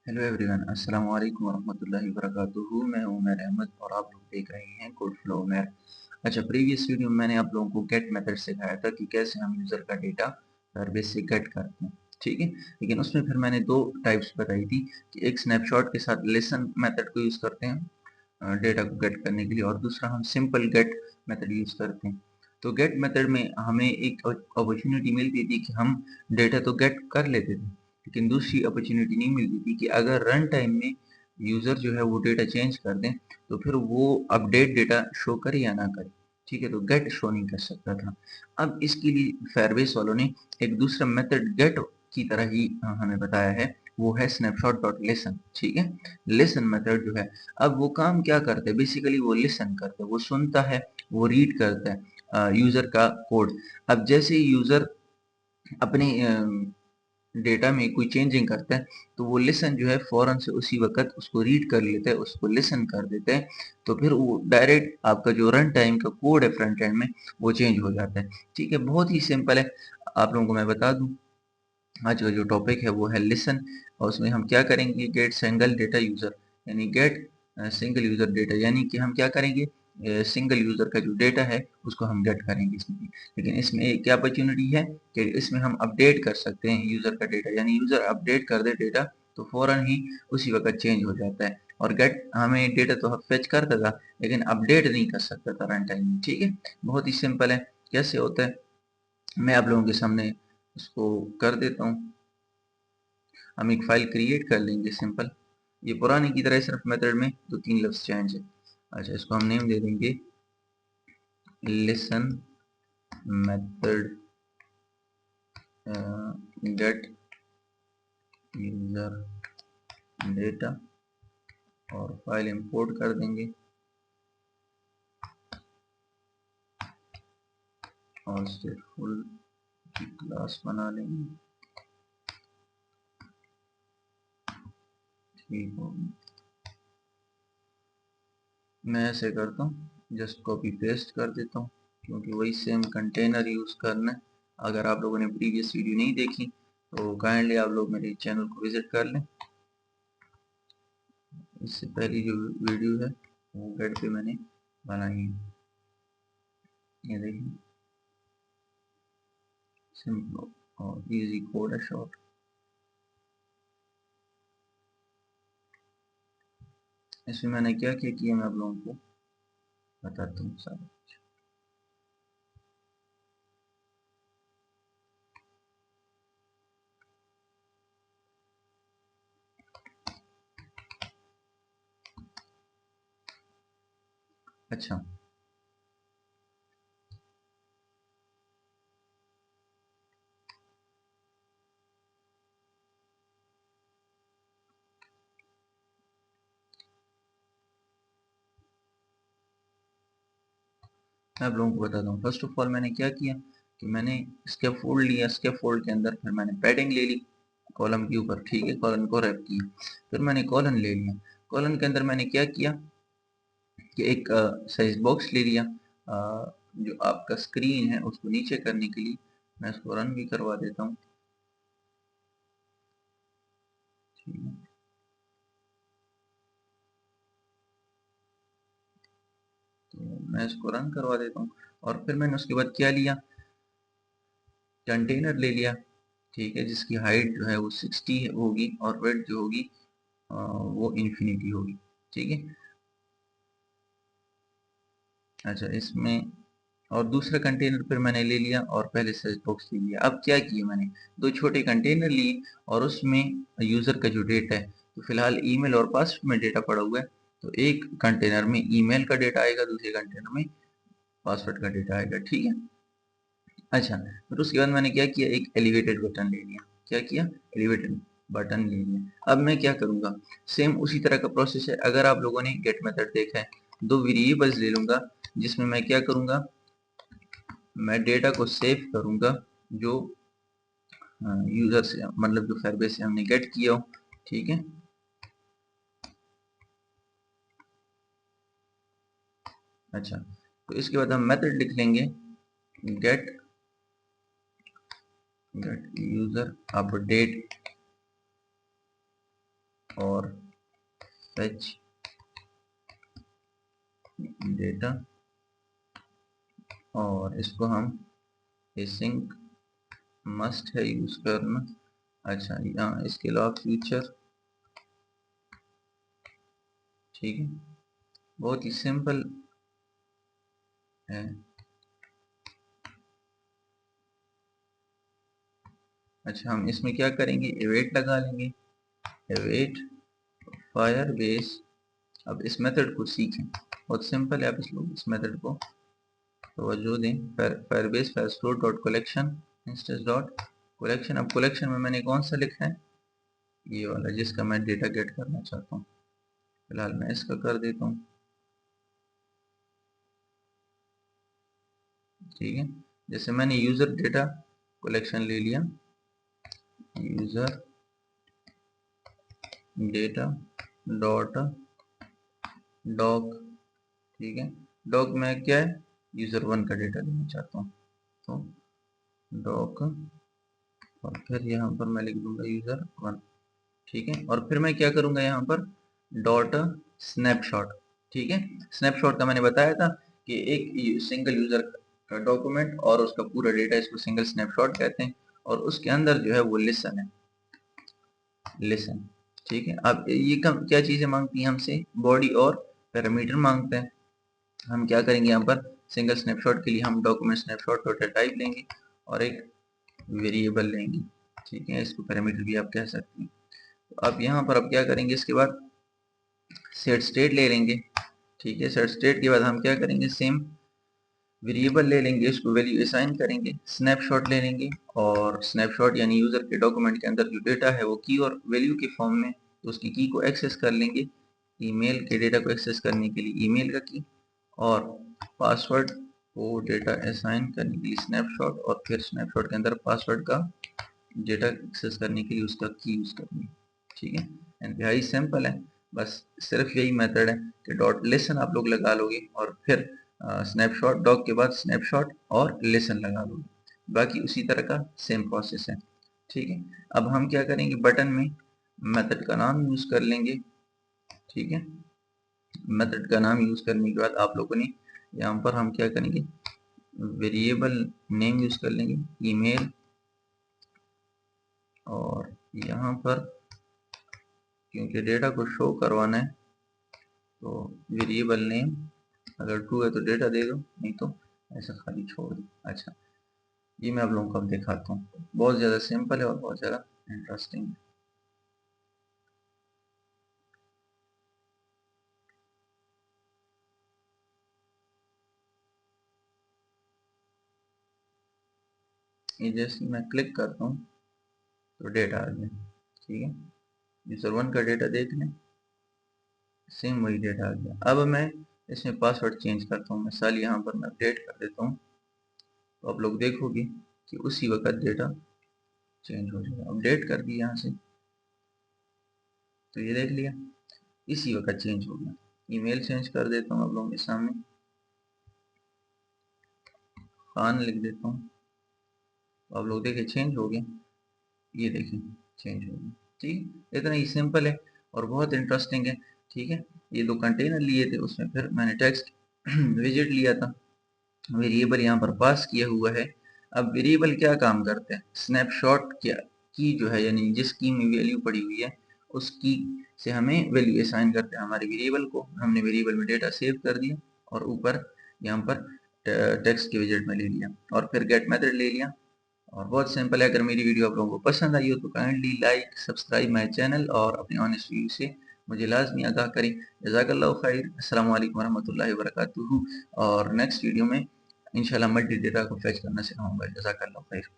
Hello everyone, अस्सलाम वालेकुम वरहमतुल्लाहि वबरकातुहू। मैं उमर अहमद और आप लोग देख रहे हैं कोड फ्लो उमर। अच्छा, प्रीवियस वीडियो में मैंने आप लोगों को गेट मेथड सिखाया था कि कैसे हम यूज़र का डेटा डेटाबेस से गेट करते हैं। ठीक है, लेकिन उसमें फिर मैंने दो टाइप्स बताई थी कि एक स्नैपशॉट के साथ लिसन मेथड को यूज़ करते हैं डेटा को गेट करने के लिए, और दूसरा हम सिंपल गेट मेथड यूज़ करते हैं। तो गेट मेथड में हमें एक अपॉर्चुनिटी मिलती थी कि हम डेटा तो गेट कर लेते थे, लेकिन दूसरी अपॉर्चुनिटी नहीं मिलती थी कि अगर रन टाइम में यूज़र जो है वो डेटा चेंज कर दें तो फिर वो अपडेट डेटा शो करे या ना करे। ठीक है, तो गेट शो नहीं कर सकता था। अब इसके लिए फायरबेस वालों ने एक दूसरा मेथड गेट की तरह ही हमें बताया है, वो है स्नैपशॉट डॉट लिसन। ठीक है, लिसन मेथड जो है, अब वो काम क्या करता है, बेसिकली वो लिसन करता है, वो सुनता है, वो रीड करता है यूज़र का कोड। अब जैसे ही यूज़र अपने डेटा में कोई चेंजिंग करता है तो वो लिसन जो है फौरन से उसी वक्त उसको रीड कर लेता है, उसको लिसन कर देता है, तो फिर वो डायरेक्ट आपका जो रन टाइम का कोड है फ्रंट एंड में वो चेंज हो जाता है। ठीक है, बहुत ही सिंपल है। आप लोगों को मैं बता दूं, आज का जो टॉपिक है वो है लिसन, और उसमें हम क्या करेंगे, गेट सिंगल डेटा यूजर, यानी गेट सिंगल यूजर डेटा, यानी कि हम क्या करेंगे, सिंगल यूजर का जो डेटा है उसको हम गेट करेंगे इसमें। लेकिन इसमें एक क्या अपॉर्चुनिटी है कि इसमें हम अपडेट कर सकते हैं यूजर का डेटा, यानी यूजर अपडेट कर दे डेटा तो फौरन ही उसी वक्त चेंज हो जाता है। और गेट हमें डेटा तो फेच करता था लेकिन अपडेट नहीं कर सकता था रन टाइम में। ठीक है, बहुत ही सिंपल है। कैसे होता है मैं आप लोगों के सामने इसको कर देता हूँ। हम एक फाइल क्रिएट कर लेंगे सिंपल, ये पुराने की तरह सिर्फ मेथड में दो तीन लफ्ज चेंज है। अच्छा, इसको हम नेम दे देंगे listen method gate user data, और फाइल इंपोर्ट कर देंगे और स्टेटफुल की क्लास बना लेंगे। ठीक होगी, मैं ऐसे करता हूँ, जस्ट कॉपी पेस्ट कर देता हूँ क्योंकि वही सेम कंटेनर यूज़ करना है। अगर आप लोगों ने प्रीवियस वीडियो नहीं देखी तो काइंडली आप लोग मेरे चैनल को विजिट कर लें। इससे पहली जो वीडियो है वो गेट पे मैंने बनाई है, ये देखिए, सिंपल और इजी कोड है, शॉर्ट। इसमें मैंने क्या क्या किया मैं आप लोगों को बताता हूँ सारा। अच्छा, मैं आप लोगों को बताता हूँ। फर्स्ट ऑफ ऑल मैंने क्या किया कि मैंने स्कैफोल्ड लिया, स्कैफोल्ड के अंदर फिर मैंने पैडिंग ले ली कॉलम के ऊपर। ठीक है, कॉलम को रैप किया, फिर मैंने कॉलन ले लिया। कॉलन के अंदर मैंने क्या किया कि एक साइज बॉक्स ले लिया, जो आपका स्क्रीन है उसको नीचे करने के लिए। मैं इसको रन भी करवा देता हूँ। ठीक है, तो मैं इसको रन करवा देता हूँ। और फिर मैंने उसके बाद क्या लिया, कंटेनर ले लिया। ठीक है, जिसकी हाइट जो है वो 60 होगी और वेट जो होगी वो इन्फिनिटी होगी। ठीक है, अच्छा, इसमें और दूसरा कंटेनर फिर मैंने ले लिया और पहले सर्च बॉक्स ले लिया। अब क्या किया मैंने, दो छोटे कंटेनर लिए और उसमें यूज़र का जो डेटा है, तो फिलहाल ईमेल और पासवर्ड में डेटा पड़ा हुआ है, तो एक कंटेनर में ईमेल का डेटा आएगा, दूसरे कंटेनर में पासवर्ड का डेटा आएगा। ठीक है, अच्छा, फिर उसके बाद मैंने क्या किया, एक एलिवेटेड बटन ले लिया। क्या किया, एलिवेटेड बटन ले लिया। अब मैं क्या करूंगा, सेम उसी तरह का प्रोसेस है। अगर आप लोगों ने गेट मेथड देखा है, दो वेरिएबल्स ले लूंगा जिसमें मैं क्या करूंगा, मैं डेटा को सेव करूंगा जो यूजर से, मतलब जो फायरबेस से हमने गेट किया हो। ठीक है, अच्छा, तो इसके बाद हम मेथड लिख लेंगे गेट गेट यूजर अपडेट और फेच डेटा, और इसको हम एसिंक मस्ट है यूज करना। अच्छा, यहाँ इसके अलावा फ्यूचर, ठीक है, बहुत ही सिंपल है। अच्छा, हम इसमें क्या करेंगे, एवेट लगा लेंगे, एवेट फायरबेस। अब इस मेथड को सीखें, बहुत सिंपल है, आप इस मेथड को तवज्जो दें। फायरबेस फायरफ्लोट dot collection instance dot collection. अब कलेक्शन में मैंने कौन सा लिखा है, ये वाला जिसका मैं डेटा गेट करना चाहता हूँ। फिलहाल मैं इसका कर देता हूँ, ठीक है। जैसे मैंने यूजर डेटा कलेक्शन ले लिया, यूजर डेटा डॉट डॉक, ठीक है। डॉक में क्या है, यूजर वन का डेटा लेना चाहता हूँ, तो डॉक, और फिर यहाँ पर मैं लिख दूंगा यूजर वन, ठीक है। और फिर मैं क्या करूंगा, यहाँ पर डॉट स्नैपशॉट, ठीक है। स्नैपशॉट का मैंने बताया था कि एक सिंगल यूजर का डॉक्यूमेंट और उसका पूरा डेटा, इसको सिंगल स्नैपशॉट कहते हैं। और उसके अंदर जो है वो लिसन है, लिसन, ठीक है। अब ये क्या चीजें मांगती हैं हमसे, बॉडी और पैरामीटर मांगते हैं। हम क्या करेंगे, यहाँ पर सिंगल स्नैपशॉट के लिए हम डॉक्यूमेंट स्नैपशॉट डॉट टाइप लेंगे और एक वेरिएबल लेंगे, ठीक है। इसको पैरामीटर भी आप कह सकते हैं। तो अब यहाँ पर अब क्या करेंगे, इसके बाद सेट स्टेट ले लेंगे, ठीक है। सेट स्टेट के बाद हम क्या करेंगे, सेम वेरिएबल ले लेंगे, उसको वैल्यू असाइन करेंगे, स्नैपशॉट ले लेंगे, और स्नैपशॉट यानी यूजर के डॉक्यूमेंट के अंदर जो डेटा है वो की और वैल्यू के फॉर्म में, तो उसकी की को एक्सेस कर लेंगे। ईमेल के डेटा को एक्सेस करने के लिए ईमेल का की, और पासवर्ड को डेटा असाइन करने के लिए स्नैपशॉट, और फिर स्नैपशॉट के अंदर पासवर्ड का डेटा एक्सेस करने के लिए उसका की यूज करनी, ठीक है। इंतहाई सिंपल है, बस सिर्फ यही मेथड है कि डॉट लेसन आप लोग लगा लोगे और फिर स्नैपशॉट, डॉग के बाद स्नैपशॉट और लेसन लगा लोगे, बाकी उसी तरह का सेम प्रोसेस है, ठीक है। अब हम क्या करेंगे, बटन में मेथड का नाम यूज कर लेंगे, ठीक है। मेथड का नाम यूज करने के बाद आप लोगों ने यहाँ पर हम क्या करेंगे, वेरिएबल नेम यूज कर लेंगे, ईमेल, और यहाँ पर क्योंकि डेटा को शो करवाना है तो वेरिएबल नेम अगर ट्रू है तो डेटा दे दो, नहीं तो ऐसा खाली छोड़ दो। अच्छा, ये मैं आप लोगों को अब दिखाता हूँ, बहुत ज़्यादा सिंपल है और बहुत ज़्यादा इंटरेस्टिंग है। ये जैसे मैं क्लिक करता हूँ तो डेटा आ गया, ठीक है। यूजर वन का डेटा देख लें, सेम वही डेटा आ गया। अब मैं इसमें पासवर्ड चेंज करता हूँ, मिसाल यहाँ पर मैं अपडेट कर देता हूँ, तो आप लोग देखोगे कि उसी वक्त डेटा चेंज हो जाएगा। अपडेट कर दिया यहाँ से, तो ये देख लिया इसी वक्त चेंज हो गया। ईमेल चेंज कर देता हूँ आप लोगों के सामने, खान लिख देता हूँ, तो आप लोग देखें चेंज हो गया, ये देखें चेंज हो गया, ठीक। इतना ही सिंपल है और बहुत इंटरेस्टिंग है, ठीक है। ये दो कंटेनर लिए थे, उसमें फिर मैंने टेक्स्ट विजिट लिया था, वेरिएबल यहाँ पर पास किया हुआ है। अब वेरिएबल क्या काम करते हैं, स्नैपशॉट क्या की जो है, यानी जिस की में वैल्यू पड़ी हुई है उस की से हमें वैल्यू असाइन करते हैं हमारे वेरिएबल को। हमने वेरिएबल में डेटा सेव कर दिया और ऊपर यहाँ पर टेक्स्ट के विजिट में ले लिया, और फिर गेट मेथड ले लिया, और बहुत सिंपल है। अगर मेरी वीडियो आप लोगों को पसंद आई हो तो kindly like subscribe my channel और अपनी ऑनेस्ट व्यू से मुझे लाजमी आगाह करें। जज़ाकल्लाहु खैर, अस्सलाम वालेकुम वरहमतुल्लाहि वबरकातुहू। और नेक्स्ट वीडियो में इंशाल्लाह मल्टी डेटा को फैच करना सिखाऊंगा। जज़ाकल्लाहु खैर।